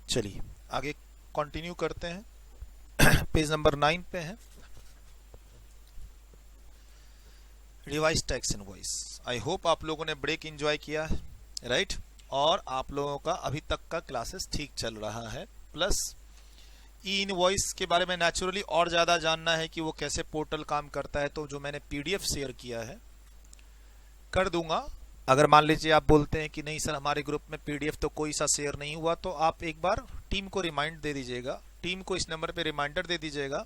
चलिए आगे कंटिन्यू करते हैं। पेज नंबर 9 पे है, revise tax invoice. I hope आप लोगों ने ब्रेक एंजॉय किया है, राइट? और आप लोगों का अभी तक का क्लासेस ठीक चल रहा है। प्लस ई इनवॉइस के बारे में नेचुरली और ज़्यादा जानना है कि वो कैसे पोर्टल काम करता है, तो जो मैंने पीडीएफ शेयर किया है कर दूंगा। अगर मान लीजिए आप बोलते हैं कि नहीं सर हमारे ग्रुप में पीडीएफ तो कोई सा शेयर नहीं हुआ, तो आप एक बार टीम को रिमाइंड दे दीजिएगा, टीम को इस नंबर पे रिमाइंडर दे दीजिएगा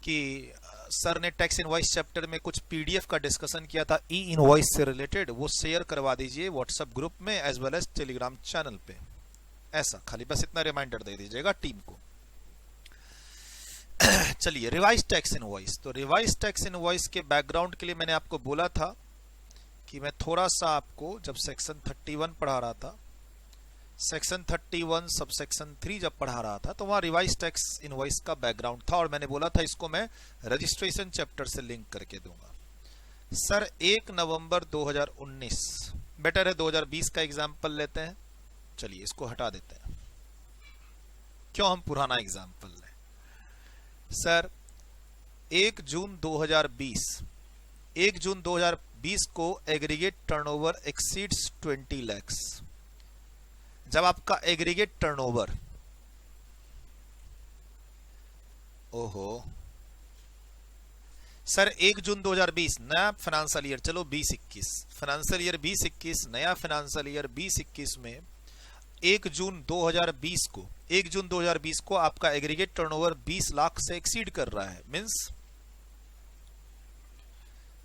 कि सर ने टैक्स इनवॉइस चैप्टर में कुछ पीडीएफ का डिस्कशन किया था ई इनवॉइस से रिलेटेड, वो शेयर करवा दीजिए व्हाट्सएप ग्रुप में as well as Telegram channel पे। ऐसा खाली बस इतना रिमाइंडर दे दीजिएगा टीम को। चलिए रिवाइज टैक्स इनवॉइस। तो रिवाइज टैक्स इनवॉइस के बैकग्राउंड के लिए मैंने आपको बोला था कि मैं थोड़ा सा आपको जब सेक्शन 31 पढ़ा रहा था, सेक्शन 31 सब सेक्शन 3 जब पढ़ा रहा था, तो वहां रिवाइज टैक्स इनवॉइस का बैकग्राउंड था और मैंने बोला था इसको मैं रजिस्ट्रेशन चैप्टर से लिंक करके दूंगा। सर 1 नवंबर 2019, बेटर है 2020 का एग्जाम्पल लेते हैं। चलिए इसको हटा देते हैं, क्यों हम पुराना एग्जाम्पल लें। सर 1 जून 2020 को एग्रीगेट टर्नओवर एक्सीड्स 20 lakhs। जब आपका एग्रीगेट टर्नओवर, ओहो सर 1 जून 2020 नया फाइनेंशियल ईयर, चलो 2021 फाइनेंशियल ईयर 2021, नया फाइनेंशियल ईयर 2021 में 1 जून 2020 को आपका एग्रीगेट टर्नओवर 20 लाख से एक्सीड कर रहा है।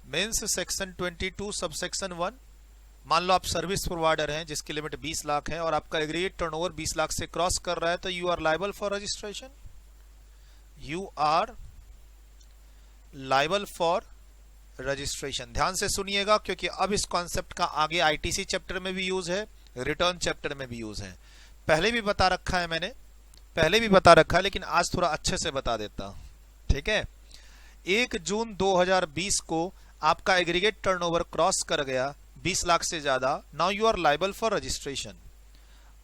मीन्स सेक्शन 22 सब सेक्शन 1, मान लो आप सर्विस प्रोवाइडर हैं जिसकी लिमिट 20 लाख है और आपका एग्रीगेट टर्नओवर 20 लाख से क्रॉस कर रहा है, तो you are liable for registration. You are liable for registration. ध्यान से सुनिएगा क्योंकि अब इस कॉन्सेप्ट का आगे आईटीसी चैप्टर में भी यूज है, रिटर्न चैप्टर में भी यूज है। पहले भी बता रखा है मैंने, लेकिन आज थोड़ा अच्छे से बता देता हूं, ठीक है? 1 जून 2020 को आपका एग्रीगेट टर्नओवर क्रॉस कर गया 20 लाख से ज्यादा, now you are liable for registration.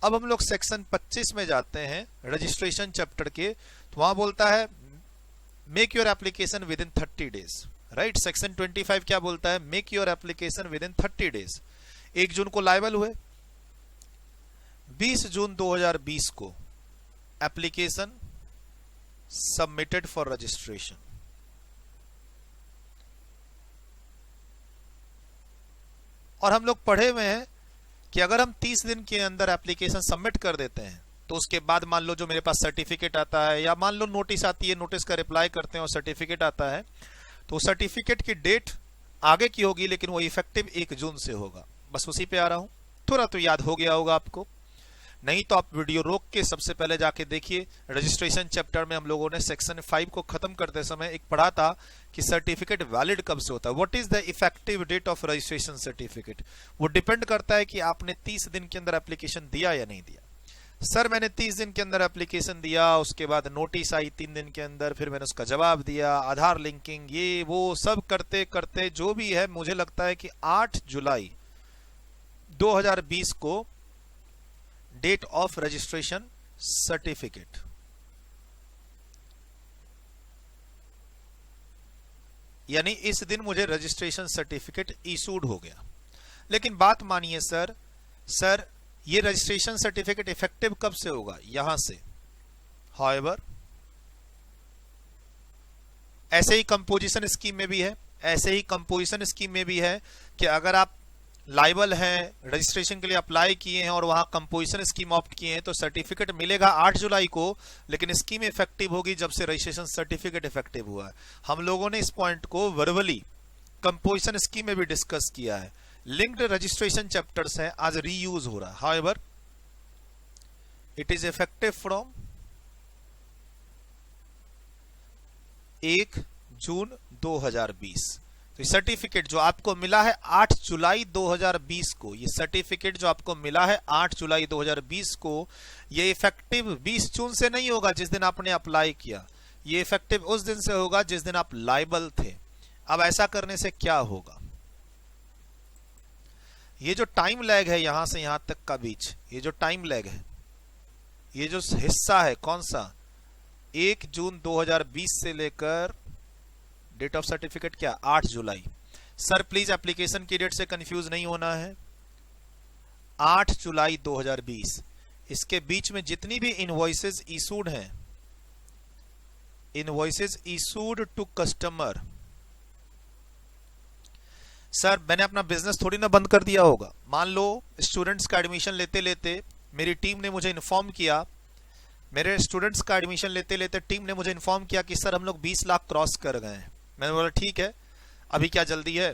अब हम लोग सेक्शन 25 में जाते हैं रजिस्ट्रेशन चैप्टर के, तो वहां बोलता है make your application with in 30 days, right? Section 25 क्या बोलता है? Make your application with in 30 days. 1 जून को लायबल हुए, 20 जून 2020 को एप्लीकेशन सबमिटेड फॉर रजिस्ट्रेशन। और हम लोग पढ़े हुए हैं कि अगर हम 30 दिन के अंदर एप्लीकेशन सबमिट कर देते हैं तो उसके बाद मान लो जो मेरे पास सर्टिफिकेट आता है या मान लो नोटिस आती है, नोटिस का रिप्लाई करते हैं और सर्टिफिकेट आता है, तो सर्टिफिकेट की डेट आगे की होगी लेकिन वो इफेक्टिव 1 जून से होगा। बस उसी पे आ रहा हूं, थोड़ा तो याद हो गया होगा आपको, नहीं तो आप वीडियो रोक के सबसे पहले जाके देखिए। रजिस्ट्रेशन चैप्टर में हम लोगों ने सेक्शन 5 को खत्म करते समय एक पढ़ा था कि सर्टिफिकेट वैलिड कब से होता है, what is the effective date of registration certificate. वो डिपेंड करता है कि आपने 30 दिन के अंदर एप्लीकेशन दिया या नहीं दिया। सर मैंने 30 दिन के अंदर एप्लीकेशन दिया, उसके बाद नोटिस आई 3 दिन के अंदर, फिर मैंने उसका जवाब दिया, आधार लिंकिंग ये वो सब करते करते जो भी है, मुझे लगता है कि 8 जुलाई 2020 को डेट ऑफ रजिस्ट्रेशन सर्टिफिकेट, यानी इस दिन मुझे रजिस्ट्रेशन सर्टिफिकेट इशूड हो गया। लेकिन बात मानिए सर ये रजिस्ट्रेशन सर्टिफिकेट इफेक्टिव कब से होगा? यहां से। हाउएवर ऐसे ही कंपोजिशन स्कीम में भी है, कि अगर आप लाइबल हैं, रजिस्ट्रेशन के लिए अप्लाई किए हैं और वहां कंपोजिशन स्कीम ऑप्ट किए हैं, तो सर्टिफिकेट मिलेगा 8 जुलाई को, लेकिन स्कीम इफेक्टिव होगी जब से रजिस्ट्रेशन सर्टिफिकेट इफेक्टिव हुआ है। हम लोगों ने इस पॉइंट को वर्बली कंपोजिशन स्कीम में भी डिस्कस किया है। लिंक्ड रजिस्ट्रेशन चैप्टर्स है, आज रीयूज हो रहा है। However it is effective from 1 जून 2020। तो सर्टिफिकेट जो आपको मिला है 8 जुलाई 2020 को, ये सर्टिफिकेट जो आपको मिला है 8 जुलाई 2020 को, ये इफेक्टिव 20 जून से नहीं होगा जिस दिन आपने अप्लाई किया, ये इफेक्टिव उस दिन से होगा जिस दिन आप लायबल थे। अब ऐसा करने से क्या होगा? ये जो टाइम लैग है यहां से यहां तक का बीच, ये जो टाइम लैग है, ये जो हिस्सा है कौन सा, 1 जून 2020 से लेकर डेट ऑफ सर्टिफिकेट क्या 8 जुलाई। सर प्लीज एप्लीकेशन की डेट से कंफ्यूज नहीं होना है, 8 जुलाई 2020। इसके बीच में जितनी भी इनवॉइसेस इशूड हैं, invoices issued to customer, sir मैंने अपना बिजनेस थोड़ी ना बंद कर दिया होगा। मान लो स्टूडेंट्स का एडमिशन लेते लेते मेरी टीम ने मुझे इन्फॉर्म किया, मेरे स्टूडेंट्स का एडमिशन लेते लेते टीम ने मुझे इन्फॉर्म किया कि सर हम लोग 20 लाख क्रॉस कर गए हैं। मैंने बोला ठीक है, अभी क्या जल्दी है,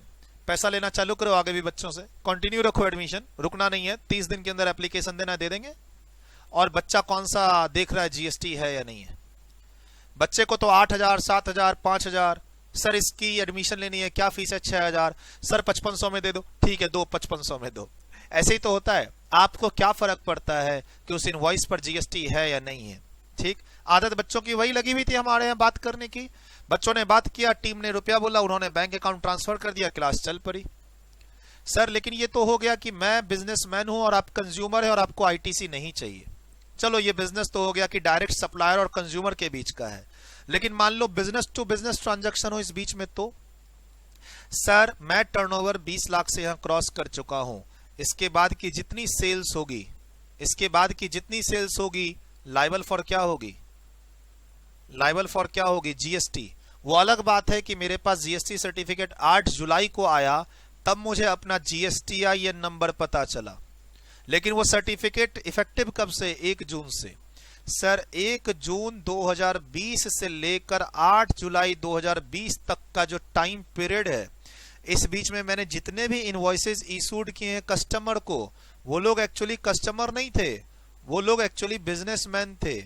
पैसा लेना चालू करो आगे भी बच्चों से, कंटिन्यू रखो एडमिशन, रुकना नहीं है, 30 दिन के अंदर एप्लीकेशन देना दे देंगे। और बच्चा कौन सा देख रहा है जीएसटी है या नहीं है, बच्चे को तो 8,000 7,000 5,000, सर इसकी एडमिशन लेनी है क्या फीस है 6,000, सर 5500 में दे दो, ठीक है दो 5500 में दो। ऐसे ही तो होता है, आपको क्या फर्क पड़ता है कि उस इनवॉइस पर जीएसटी है या नहीं है। ठीक, आदत बच्चों की वही लगी हुई थी हमारे यहाँ बात करने की, बच्चों ने बात किया, टीम ने रुपया बोला, उन्होंने बैंक अकाउंट ट्रांसफर कर दिया, क्लास चल पड़ी। सर लेकिन ये तो हो गया कि मैं बिजनेसमैन हूं और आप कंज्यूमर है और आपको आईटीसी नहीं चाहिए। चलो ये बिजनेस तो हो गया कि डायरेक्ट सप्लायर और कंज्यूमर के बीच का है, लेकिन मान लो बिजनेस टू बिजनेस ट्रांजैक्शन हो इस बीच में, तो सर मैं टर्नओवर 20 लाख से यहां क्रॉस कर चुका हूं, इसके बाद की जितनी सेल्स होगी, इसके बाद की जितनी सेल्स होगी लायबल फॉर क्या होगी, लायबल फॉर क्या होगी जीएसटी। वो अलग बात है कि मेरे पास जीएसटी सर्टिफिकेट 8 जुलाई को आया, तब मुझे अपना जीएसटीआईएन नंबर पता चला, लेकिन वो सर्टिफिकेट इफेक्टिव कब से, 1 जून से। सर 1 जून 2020 से लेकर 8 जुलाई 2020 तक का जो टाइम पीरियड है, इस बीच में मैंने जितने भी इनवॉइसेस इशूड किए हैं कस्टमर को, वो लोग एक्चुअली कस्टमर नहीं थे, वो लोग एक्चुअली बिजनेसमैन थे,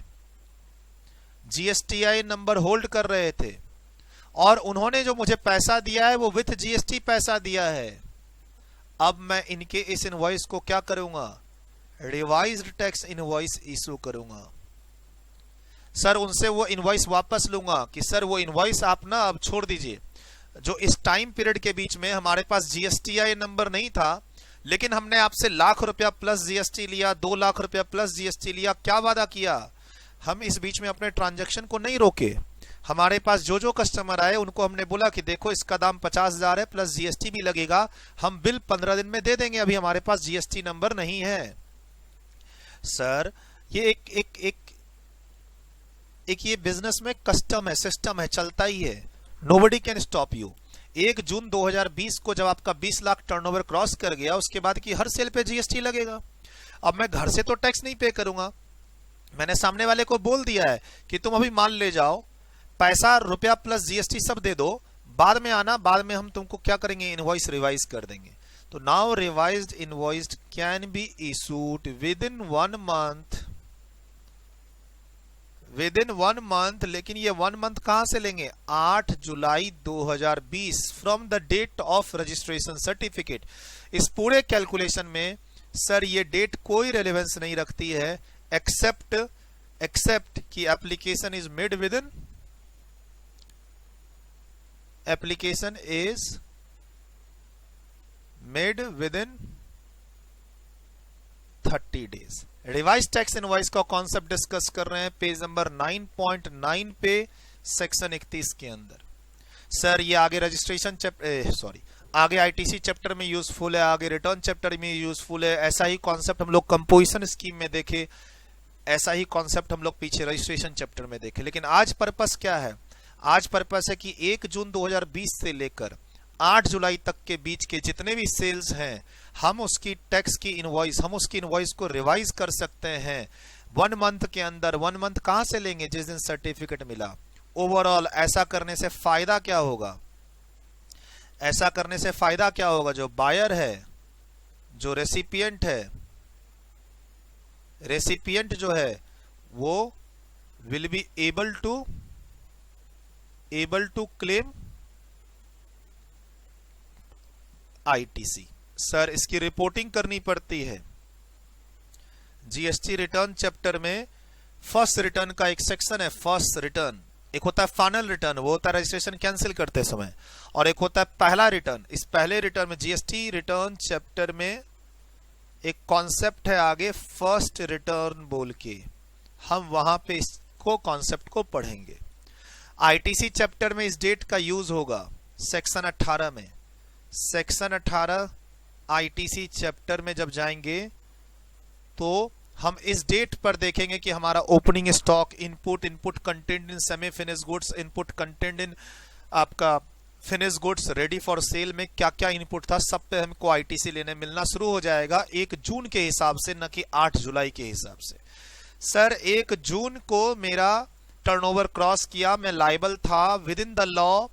जीएसटीआई नंबर होल्ड कर रहे थे, और उन्होंने जो मुझे पैसा दिया है वो विथ जीएसटी पैसा दिया है। अब मैं इनके इस इनवॉइस को क्या करूंगा, रिवाइज्ड टैक्स इनवॉइस इशू करूंगा। सर उनसे वो इनवॉइस वापस लूंगा कि सर वो इनवॉइस आप ना अब छोड़ दीजिए, जो इस टाइम पीरियड के बीच में हमारे पास जीएसटीआई नंबर नहीं था, लेकिन हमने आपसे ₹1,00,000 प्लस जीएसटी लिया, ₹2,00,000 प्लस जीएसटी लिया, क्या वादा किया, हम इस बीच में अपने ट्रांजैक्शन को नहीं रोके। हमारे पास जो जो कस्टमर आए उनको हमने बोला कि देखो इसका दाम 50,000 है प्लस जीएसटी भी लगेगा, हम बिल 15 दिन में दे देंगे, अभी हमारे पास जीएसटी नंबर नहीं है। सर ये एक ये बिजनेस में कस्टम है, सिस्टम है, चलता ही है, नोबडी कैन स्टॉप यू। 1 जून 2020 को जब आपका 20 लाख टर्नओवर क्रॉस कर गया, उसके बाद की हर सेल पे जीएसटी लगेगा। अब मैं घर से तो टैक्स नहीं पे करूंगा, मैंने सामने वाले को बोल दिया है कि तुम अभी माल ले जाओ, पैसा रुपया प्लस जीएसटी सब दे दो, बाद में आना, बाद में हम तुमको क्या करेंगे, इनवॉइस रिवाइज कर देंगे। तो now revised invoice can be issued within 1 month, within 1 month. लेकिन ये 1 मंथ कहां से लेंगे, 8 जुलाई 2020 from the date of registration certificate. इस पूरे कैलकुलेशन में सर ये डेट कोई रेलेवेंस नहीं रखती है, एक्सेप्ट कि application is made with in, application is made with in 30 days. Revise tax invoice का कॉन्सेप्ट डिस्कस कर रहे हैं पेज नंबर 9.9 पे, सेक्शन 31 के अंदर। सर ये आगे रजिस्ट्रेशन आगे आईटीसी चैप्टर में यूजफुल है, आगे रिटर्न चैप्टर में यूजफुल है। ऐसा ही कॉन्सेप्ट हम लोग कंपोजिशन स्कीम में देखे, ऐसा ही कॉन्सेप्ट हम लोग पीछे रजिस्ट्रेशन चैप्टर में देखे। लेकिन आज पर्पस क्या है, आज पर्पस है कि 1 जून 2020 से लेकर 8 जुलाई तक के बीच के जितने भी सेल्स हैं, हम उसकी टैक्स की इनवॉइस, हम उसकी इनवॉइस को रिवाइज कर सकते हैं 1 मंथ के अंदर। 1 मंथ कहां से लेंगे, जिस दिन सर्टिफिकेट मिला। ओवरऑल ऐसा करने से फायदा क्या होगा, ऐसा करने से फायदा क्या होगा, जो बायर है, जो रेसिपिएंट है, रेसिपिएंट जो है वो will be able to claim ITC. Sir इसकी रिपोर्टिंग करनी पड़ती है। जीएसटी रिटर्न चैप्टर में फर्स्ट रिटर्न का एक सेक्शन है, फर्स्ट रिटर्न। एक होता है फाइनल रिटर्न, वो होता है रजिस्ट्रेशन कैंसिल करते समय, और एक होता है पहला रिटर्न। इस पहले रिटर्न में जीएसटी रिटर्न चैप्टर में एक कॉन्सेप्ट है आगे फर्स्ट रिटर्न बोल के, हम वहां पे इसको कॉन्सेप्ट को पढ़ेंगे। आईटीसी चैप्टर में इस डेट का यूज होगा सेक्शन 18 में। सेक्शन 18 आईटीसी चैप्टर में जब जाएंगे तो हम इस डेट पर देखेंगे कि हमारा opening stock, input, input content in semi finish goods, input content in आपका finish goods, ready for sale में क्या क्या इनपुट था, सब पे हमको आईटीसी लेने मिलना शुरू हो जाएगा 1 जून के हिसाब से, न कि 8 जुलाई के हिसाब से। सर 1 जून को मेरा टर्नओवर क्रॉस किया, मैं लायबल था with in the law,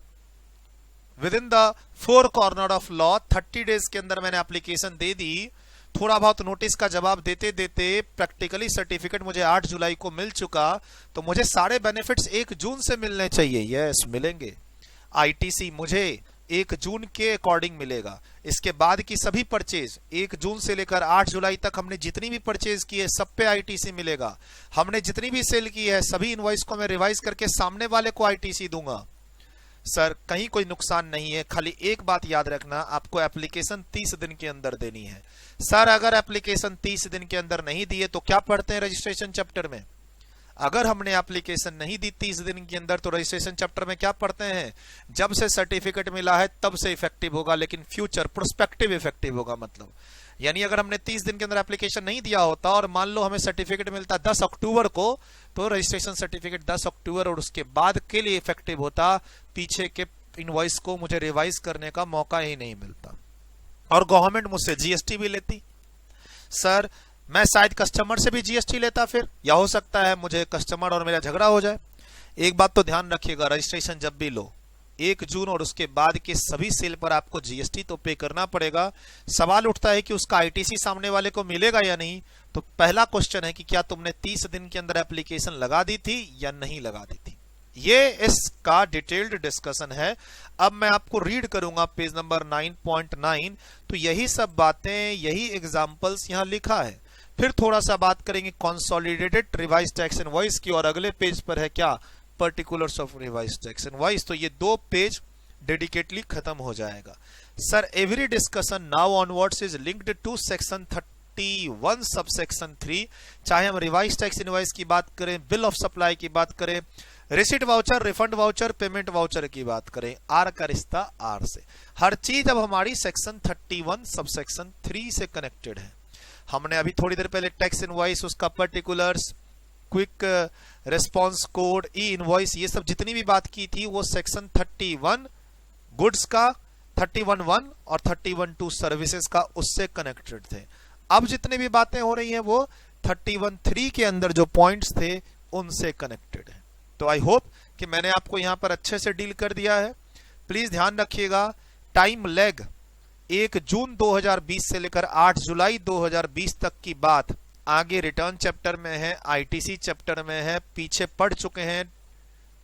with in the 4 corner of law. 30 days के अंदर मैंने एप्लीकेशन दे दी, थोड़ा बहुत नोटिस का जवाब देते देते प्रैक्टिकली सर्टिफिकेट मुझे 8 जुलाई को मिल चुका, तो मुझे सारे बेनिफिट्स 1 जून से मिलने चाहिए। यस, मिलेंगे। आईटीसी मुझे 1 जून के अकॉर्डिंग मिलेगा। इसके बाद की सभी परचेज 1 जून से लेकर 8 जुलाई तक हमने जितनी भी परचेज की है सब पे आईटीसी मिलेगा। हमने जितनी भी सेल की है सभी इनवॉइस को मैं रिवाइज करके सामने वाले को आईटीसी दूंगा। सर कहीं कोई नुकसान नहीं है, खाली एक बात याद रखना, आपको एप्लीकेशन 30 दिन के अंदर देनी है। सर अगर एप्लीकेशन 30 दिन के अंदर नहीं दिए तो क्या पढ़ते हैं रजिस्ट्रेशन चैप्टर में? अगर हमने एप्लीकेशन नहीं दी 30 दिन के अंदर तो रजिस्ट्रेशन चैप्टर में क्या पढ़ते हैं? जब से सर्टिफिकेट मिला है तब से इफेक्टिव होगा, लेकिन फ्यूचर प्रोस्पेक्टिव इफेक्टिव होगा। मतलब यानी अगर हमने 30 दिन के अंदर एप्लीकेशन नहीं दिया होता और मान लो हमें सर्टिफिकेट मिलता 10 अक्टूबर को, तो रजिस्ट्रेशन सर्टिफिकेट 10 अक्टूबर और उसके बाद के लिए इफेक्टिव होता, पीछे के इनवॉइस को मुझे रिवाइज करने का मौका ही नहीं मिलता। और गवर्नमेंट मुझसे जीएसटी भी लेती। सर मैं शायद कस्टमर से भी जीएसटी लेता फिर, या हो सकता है मुझे कस्टमर और मेरा झगड़ा हो जाए। एक बात तो ध्यान रखिएगा, रजिस्ट्रेशन जब भी लो 1 जून और उसके बाद के सभी सेल पर आपको जीएसटी तो पे करना पड़ेगा। सवाल उठता है कि उसका आईटीसी सामने वाले को मिलेगा या नहीं। तो पहला क्वेश्चन है कि क्या तुमने 30 दिन के अंदर एप्लीकेशन लगा दी थी या नहीं लगा दी थी। ये इसका डिटेल्ड डिस्कशन है। अब मैं आपको रीड करूंगा पेज नंबर 9.9, तो यही सब बातें, यही एग्जांपल्स यहां लिखा है। फिर थोड़ा सा बात करेंगे कंसोलिडेटेड रिवाइज टैक्स इनवॉइस की, और अगले पेज पर है क्या, particulars of revise tax invoice. तो ये 2 पेज डेडिकेटली खत्म हो जाएगा। Sir every discussion now onwards is linked to section 31 subsection 3। चाहे हम रिवाइज टैक्स इनवॉइस की बात करें, बिल ऑफ सप्लाई की बात करें, receipt voucher, refund voucher, payment voucher की बात करें, आर का रिश्ता आर से, हर चीज अब हमारी सेक्शन 31 सबसेक्शन 3 से कनेक्टेड है। हमने अभी थोड़ी देर पहले टैक्स इनवॉइस, उसका पर्टिकुलर्स, क्विक रिस्पॉन्स कोड, ई इनवॉइस, ये सब जितनी भी बात की थी वो सेक्शन 31 गुड्स का, 31.1 और 31.2 सर्विसेज का, उससे कनेक्टेड थे। अब जितनी भी बातें हो रही हैं वो 31.3 के अंदर जो पॉइंट्स थे उनसे कनेक्टेड है। तो आई होप कि मैंने आपको यहां पर अच्छे से डील कर दिया है। प्लीज ध्यान रखिएगा, टाइम लैग 1 जून 2020 से लेकर 8 जुलाई 2020 तक की बात आगे रिटर्न चैप्टर में है, आईटीसी चैप्टर में है, पीछे पढ़ चुके हैं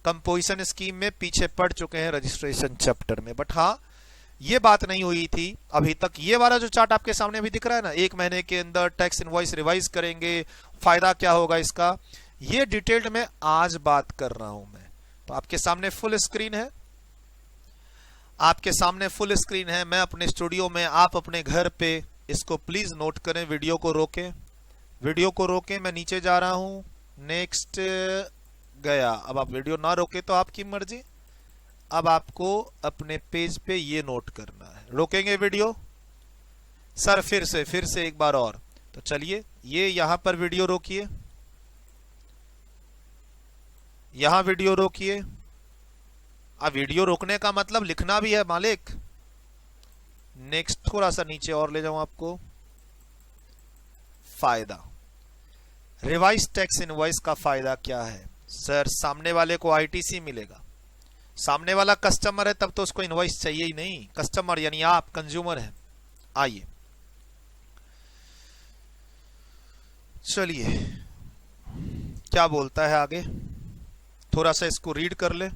कंपोजिशन स्कीम में, पीछे पढ़ चुके हैं रजिस्ट्रेशन चैप्टर में। बट हाँ, ये बात नहीं हुई थी अभी तक। ये वाला जो चार्ट आपके सामने अभी दिख रहा है ना, 1 महीने के अंदर टैक्स इनवॉइस रिवाइज करेंगे, फायदा क्या होगा इसका, ये डिटेल्ड में आज बात कर रहा हूं मैं। तो आपके सामने फुल स्क्रीन है, आपके सामने फुल स्क्रीन है। मैं अपने स्टूडियो में, आप अपने घर पे, इसको प्लीज नोट करें। वीडियो को रोकें, वीडियो को रोकें। मैं नीचे जा रहा हूं, नेक्स्ट गया। अब आप वीडियो ना रोके तो आपकी मर्जी। अब आपको अपने पेज पे ये नोट करना है। रोकेंगे वीडियो? सर फिर से एक बार और। तो चलिए, ये यहां पर वीडियो रोकिए, यहां वीडियो रोकिए। अब वीडियो रोकने का मतलब लिखना भी है मालिक। नेक्स्ट थोड़ा सा नीचे और ले जाऊं आपको। फायदा, रिवाइज टैक्स इनवॉइस का फायदा क्या है? सर सामने वाले को आईटीसी मिलेगा। सामने वाला कस्टमर है तब तो उसको इनवॉइस चाहिए ही नहीं। कस्टमर यानी आप कंज्यूमर हैं। आइए चलिए क्या बोलता है आगे, थोड़ा सा इसको रीड कर ले।